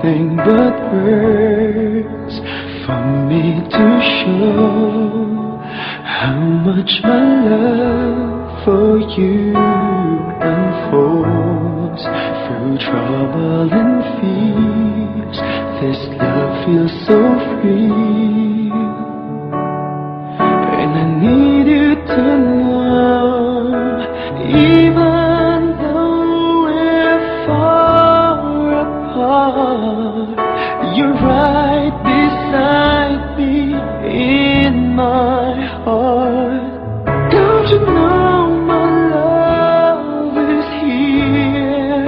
nothing but words for me to show how much my love for you unfolds through trouble and fears. This love feels so free, and I need you to know, even though we're far apart, you're right beside me in my heart. Don't you know my love is here?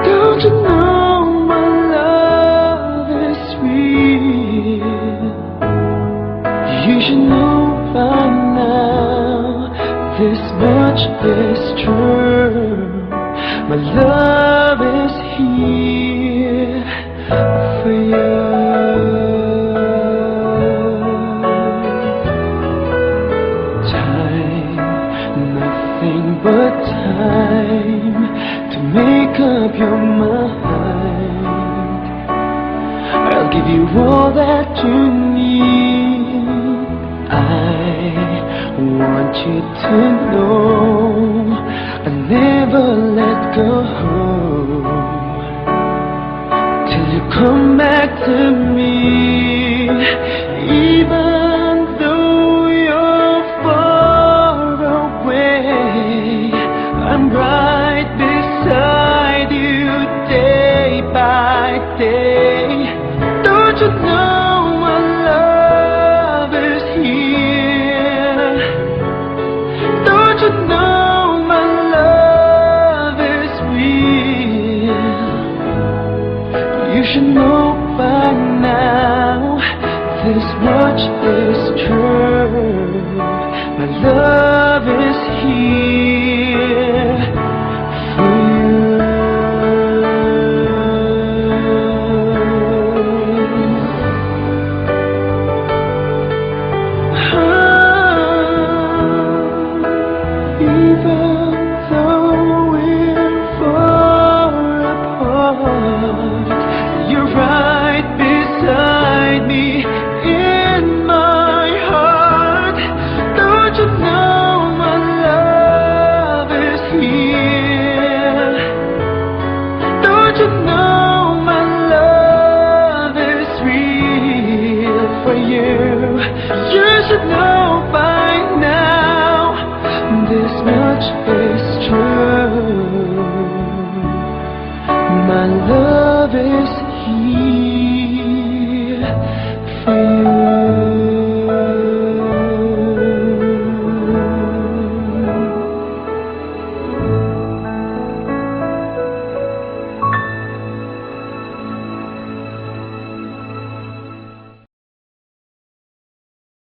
Don't you know my love is real? You should know by now, this much is true. My love is here for you. Time, nothing but time to make up your mind. I'll give you all that you need. I want you to know I never let go till you come back to me. Even though you're far away, I'm right beside you day by day. Don't you know my love is here? Don't you know my love is real? You should know by now, this much is true. My love is here for you. Even though we're far apart, you're right beside me in my heart. Don't you know my love is here? Don't you know my love is real for you? You should know